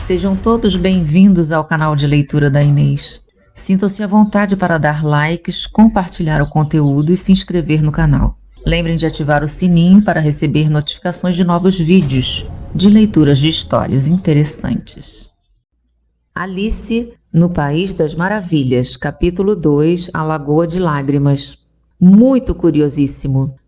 Sejam todos bem-vindos ao canal de leitura da Inês. Sintam-se à vontade para dar likes, compartilhar o conteúdo e se inscrever no canal. Lembrem de ativar o sininho para receber notificações de novos vídeos de leituras de histórias interessantes. Alice no País das Maravilhas, capítulo 2, A Lagoa de Lágrimas. Muito curiosíssimo,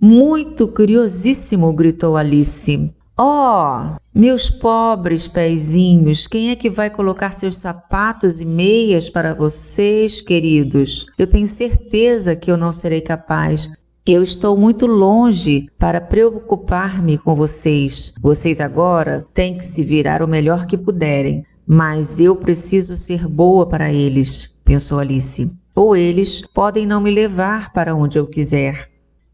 gritou Alice. Oh, meus pobres pezinhos, quem é que vai colocar seus sapatos e meias para vocês, queridos? Eu tenho certeza que eu não serei capaz. Eu estou muito longe para preocupar-me com vocês. Vocês agora têm que se virar o melhor que puderem. Mas eu preciso ser boa para eles, pensou Alice. Ou eles podem não me levar para onde eu quiser.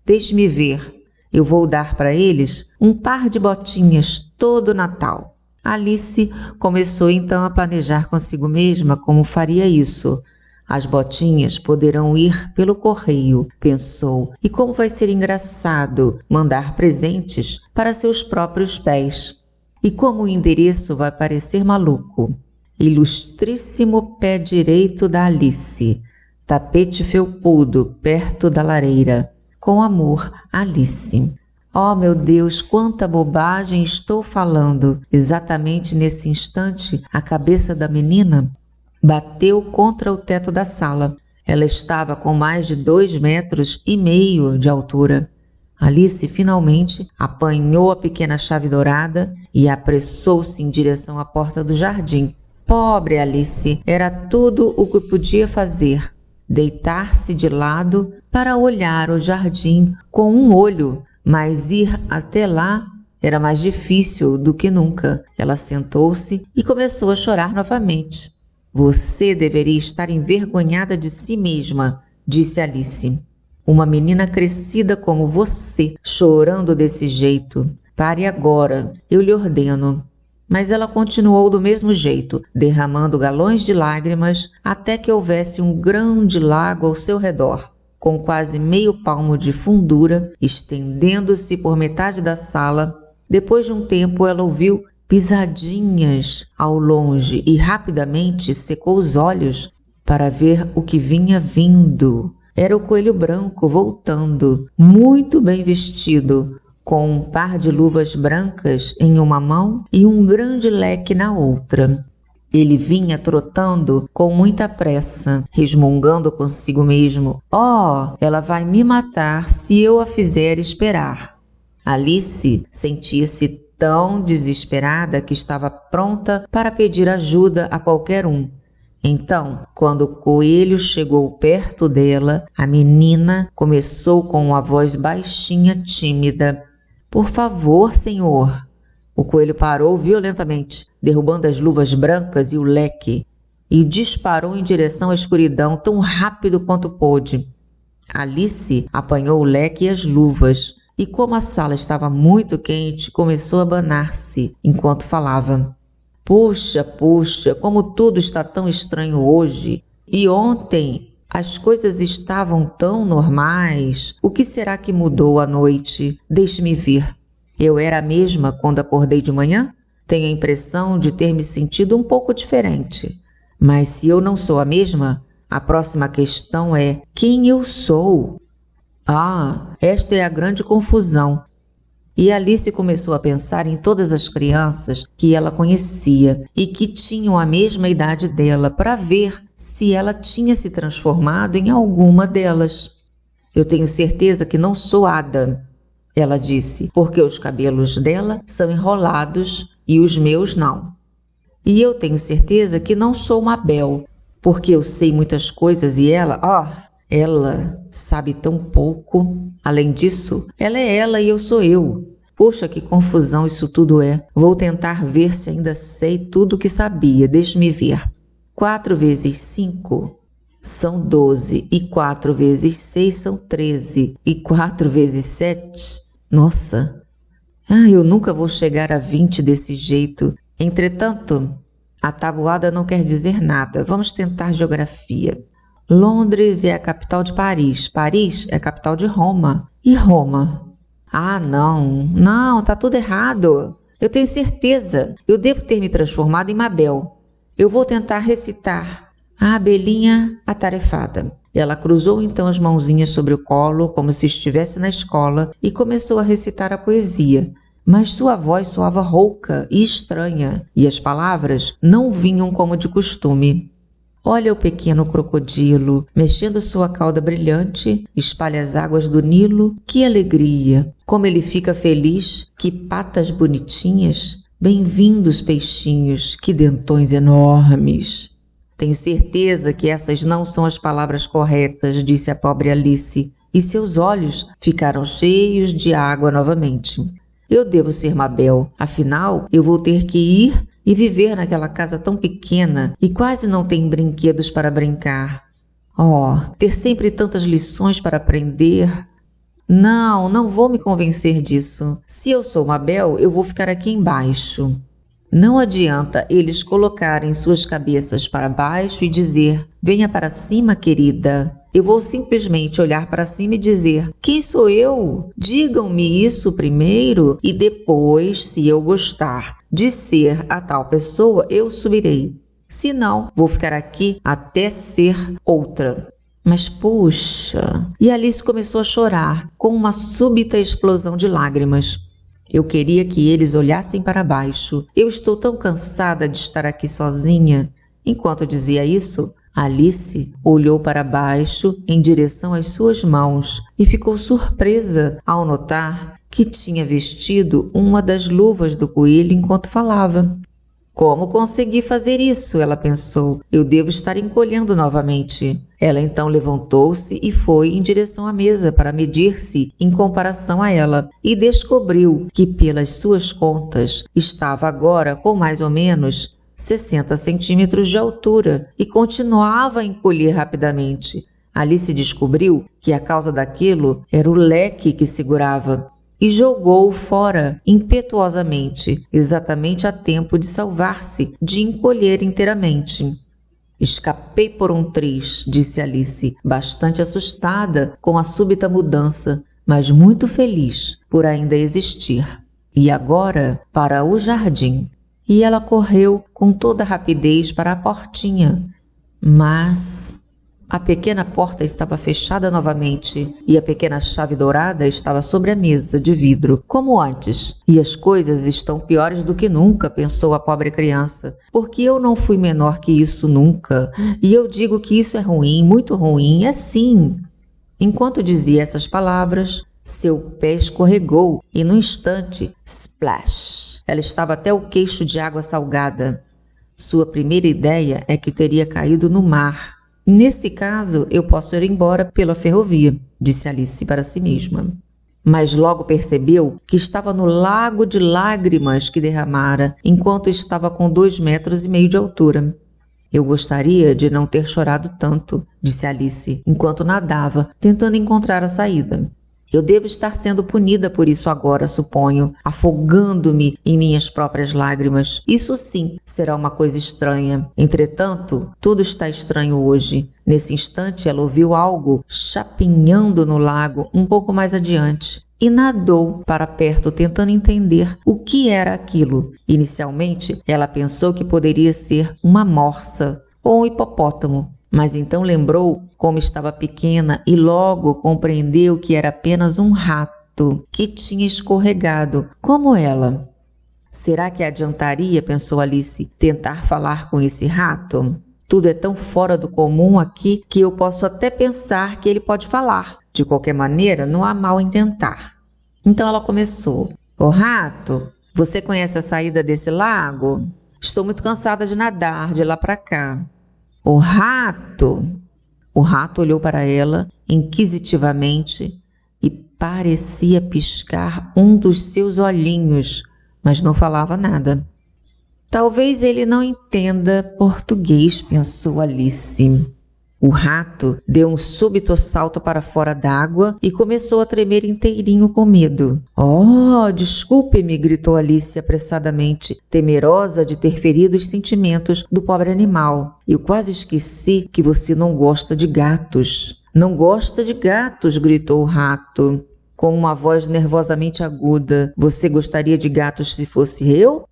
Deixe-me ver. Eu vou dar para eles um par de botinhas todo Natal. Alice começou então a planejar consigo mesma como faria isso. As botinhas poderão ir pelo correio, pensou, e como vai ser engraçado mandar presentes para seus próprios pés. E como o endereço vai parecer maluco. Ilustríssimo pé direito da Alice, tapete felpudo perto da lareira. Com amor, Alice. Oh, meu Deus, quanta bobagem estou falando! Exatamente nesse instante, a cabeça da menina bateu contra o teto da sala. Ela estava com mais de 2,5 metros de altura. Alice finalmente apanhou a pequena chave dourada e apressou-se em direção à porta do jardim. Pobre Alice, era tudo o que podia fazer. Deitar-se de lado para olhar o jardim com um olho, mas ir até lá era mais difícil do que nunca. Ela sentou-se e começou a chorar novamente. Você deveria estar envergonhada de si mesma, disse Alice. Uma menina crescida como você, chorando desse jeito. Pare agora, eu lhe ordeno. Mas ela continuou do mesmo jeito, derramando galões de lágrimas até que houvesse um grande lago ao seu redor, com quase meio palmo de fundura, estendendo-se por metade da sala. Depois de um tempo, ela ouviu pisadinhas ao longe e rapidamente secou os olhos para ver o que vinha vindo. Era o coelho branco voltando, muito bem vestido, com um par de luvas brancas em uma mão e um grande leque na outra. Ele vinha trotando com muita pressa, resmungando consigo mesmo. Oh, ela vai me matar se eu a fizer esperar. Alice sentia-se tão desesperada que estava pronta para pedir ajuda a qualquer um. Então, quando o coelho chegou perto dela, a menina começou com uma voz baixinha, tímida. Por favor, senhor. O coelho parou violentamente, derrubando as luvas brancas e o leque, e disparou em direção à escuridão tão rápido quanto pôde. Alice apanhou o leque e as luvas, e como a sala estava muito quente, começou a abanar-se enquanto falava. Puxa, como tudo está tão estranho hoje. E ontem as coisas estavam tão normais. O que será que mudou à noite? Deixe-me ver. Eu era a mesma quando acordei de manhã? Tenho a impressão de ter me sentido um pouco diferente. Mas se eu não sou a mesma, a próxima questão é: quem eu sou? Ah, esta é a grande confusão. E Alice começou a pensar em todas as crianças que ela conhecia e que tinham a mesma idade dela, para ver se ela tinha se transformado em alguma delas. Eu tenho certeza que não sou Ada, ela disse, porque os cabelos dela são enrolados e os meus não. E eu tenho certeza que não sou Mabel, porque eu sei muitas coisas e ela sabe tão pouco. Além disso, ela é ela e eu sou eu. Poxa, que confusão isso tudo é. Vou tentar ver se ainda sei tudo o que sabia. Deixe-me ver. 4 vezes 5 são 12, e 4 vezes 6 são 13, e 4 vezes 7... Nossa! Eu nunca vou chegar a 20 desse jeito. Entretanto, a tabuada não quer dizer nada. Vamos tentar geografia. Londres é a capital de Paris. Paris é a capital de Roma. E Roma? Não, tá tudo errado. Eu tenho certeza. Eu devo ter me transformado em Mabel. Eu vou tentar recitar. A abelhinha atarefada. Ela cruzou então as mãozinhas sobre o colo, como se estivesse na escola, e começou a recitar a poesia. Mas sua voz soava rouca e estranha, e as palavras não vinham como de costume. Olha o pequeno crocodilo, mexendo sua cauda brilhante, espalha as águas do Nilo. Que alegria! Como ele fica feliz! Que patas bonitinhas! Bem-vindos, peixinhos! Que dentões enormes! Tenho certeza que essas não são as palavras corretas, disse a pobre Alice, e seus olhos ficaram cheios de água novamente. Eu devo ser Mabel, afinal eu vou ter que ir e viver naquela casa tão pequena e quase não tem brinquedos para brincar. Oh, ter sempre tantas lições para aprender. Não vou me convencer disso. Se eu sou Mabel, eu vou ficar aqui embaixo. Não adianta eles colocarem suas cabeças para baixo e dizer: venha para cima, querida. Eu vou simplesmente olhar para cima e dizer: quem sou eu? Digam-me isso primeiro e depois, se eu gostar de ser a tal pessoa, eu subirei. Se não, vou ficar aqui até ser outra. Mas puxa... E Alice começou a chorar, com uma súbita explosão de lágrimas. Eu queria que eles olhassem para baixo. Eu estou tão cansada de estar aqui sozinha. Enquanto dizia isso, Alice olhou para baixo em direção às suas mãos e ficou surpresa ao notar que tinha vestido uma das luvas do coelho enquanto falava. Como consegui fazer isso? Ela pensou. Eu devo estar encolhendo novamente. Ela então levantou-se e foi em direção à mesa para medir-se em comparação a ela e descobriu que, pelas suas contas, estava agora com mais ou menos 60 centímetros de altura e continuava a encolher rapidamente. Alice descobriu que a causa daquilo era o leque que segurava e jogou-o fora impetuosamente, exatamente a tempo de salvar-se de encolher inteiramente. Escapei por um triz, disse Alice, bastante assustada com a súbita mudança, mas muito feliz por ainda existir. E agora para o jardim. E ela correu com toda a rapidez para a portinha. Mas a pequena porta estava fechada novamente e a pequena chave dourada estava sobre a mesa de vidro, como antes. E as coisas estão piores do que nunca, pensou a pobre criança, porque eu não fui menor que isso nunca. E eu digo que isso é ruim, muito ruim, é sim. Enquanto dizia essas palavras, seu pé escorregou e, num instante, splash! Ela estava até o queixo de água salgada. Sua primeira ideia é que teria caído no mar. Nesse caso, eu posso ir embora pela ferrovia, disse Alice para si mesma. Mas logo percebeu que estava no lago de lágrimas que derramara, enquanto estava com 2,5 metros de altura. Eu gostaria de não ter chorado tanto, disse Alice, enquanto nadava, tentando encontrar a saída. Eu devo estar sendo punida por isso agora, suponho, afogando-me em minhas próprias lágrimas. Isso sim será uma coisa estranha. Entretanto, tudo está estranho hoje. Nesse instante, ela ouviu algo chapinhando no lago um pouco mais adiante e nadou para perto, tentando entender o que era aquilo. Inicialmente, ela pensou que poderia ser uma morsa ou um hipopótamo. Mas então lembrou como estava pequena e logo compreendeu que era apenas um rato que tinha escorregado, como ela. Será que adiantaria, pensou Alice, tentar falar com esse rato? Tudo é tão fora do comum aqui que eu posso até pensar que ele pode falar. De qualquer maneira, não há mal em tentar. Então ela começou. Ô rato, você conhece a saída desse lago? Estou muito cansada de nadar de lá para cá. O rato! O rato olhou para ela inquisitivamente e parecia piscar um dos seus olhinhos, mas não falava nada. Talvez ele não entenda português, pensou Alice. O rato deu um súbito salto para fora d'água e começou a tremer inteirinho com medo. Oh, desculpe-me, gritou Alice apressadamente, temerosa de ter ferido os sentimentos do pobre animal. Eu quase esqueci que você não gosta de gatos. Não gosta de gatos, gritou o rato. com uma voz nervosamente aguda. Você gostaria de gatos se fosse eu?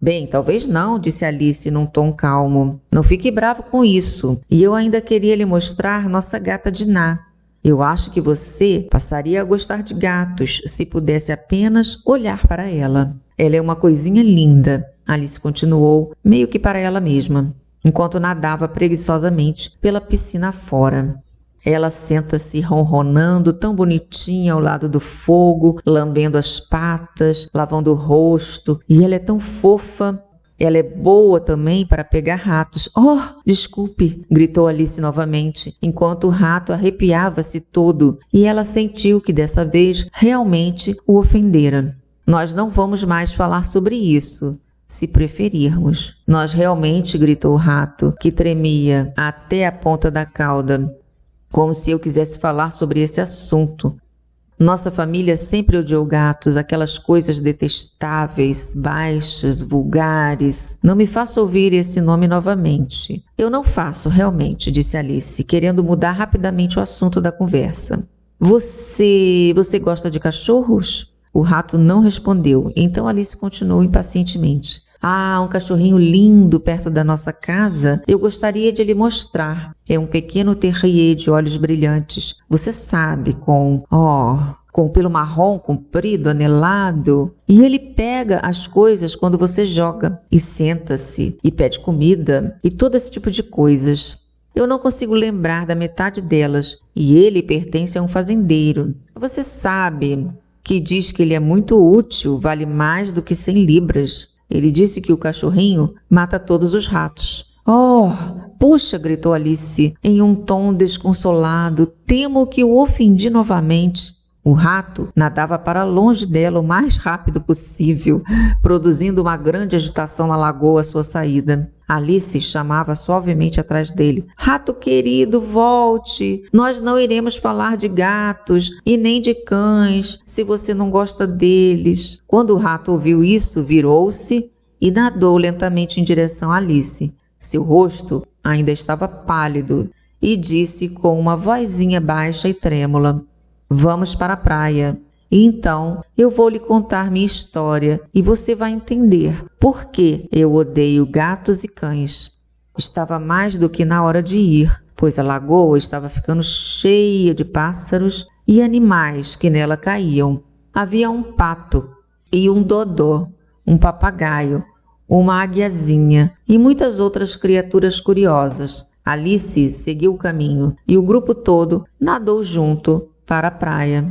Bem, talvez não, disse Alice num tom calmo. Não fique bravo com isso. E eu ainda queria lhe mostrar nossa gata Dinah. Eu acho que você passaria a gostar de gatos se pudesse apenas olhar para ela. Ela é uma coisinha linda, Alice continuou, meio que para ela mesma, enquanto nadava preguiçosamente pela piscina fora. Ela senta-se ronronando, tão bonitinha ao lado do fogo, lambendo as patas, lavando o rosto, e ela é tão fofa. Ela é boa também para pegar ratos. Oh, desculpe, gritou Alice novamente, enquanto o rato arrepiava-se todo, e ela sentiu que dessa vez realmente o ofendera. Nós não vamos mais falar sobre isso, se preferirmos. Nós realmente, gritou o rato, que tremia até a ponta da cauda, como se eu quisesse falar sobre esse assunto. Nossa família sempre odiou gatos, aquelas coisas detestáveis, baixas, vulgares. Não me faça ouvir esse nome novamente. Eu não faço, realmente, disse Alice, querendo mudar rapidamente o assunto da conversa. Você gosta de cachorros? O rato não respondeu, então Alice continuou impacientemente. Ah, um cachorrinho lindo perto da nossa casa. Eu gostaria de lhe mostrar. É um pequeno terrier de olhos brilhantes. Você sabe, com pelo marrom comprido, anelado. E ele pega as coisas quando você joga. E senta-se, e pede comida, e todo esse tipo de coisas. Eu não consigo lembrar da metade delas. E ele pertence a um fazendeiro. Você sabe que diz que ele é muito útil, vale mais do que 100 libras. Ele disse que o cachorrinho mata todos os ratos. Oh, puxa, gritou Alice em um tom desconsolado. Temo que o ofendi novamente. O rato nadava para longe dela o mais rápido possível, produzindo uma grande agitação na lagoa à sua saída. Alice chamava suavemente atrás dele. Rato querido, volte! Nós não iremos falar de gatos e nem de cães, se você não gosta deles. Quando o rato ouviu isso, virou-se e nadou lentamente em direção a Alice. Seu rosto ainda estava pálido e disse com uma vozinha baixa e trêmula: Vamos para a praia. E então eu vou lhe contar minha história e você vai entender por que eu odeio gatos e cães. Estava mais do que na hora de ir, pois a lagoa estava ficando cheia de pássaros e animais que nela caíam. Havia um pato e um dodô, um papagaio, uma águiazinha e muitas outras criaturas curiosas. Alice seguiu o caminho e o grupo todo nadou junto para a praia.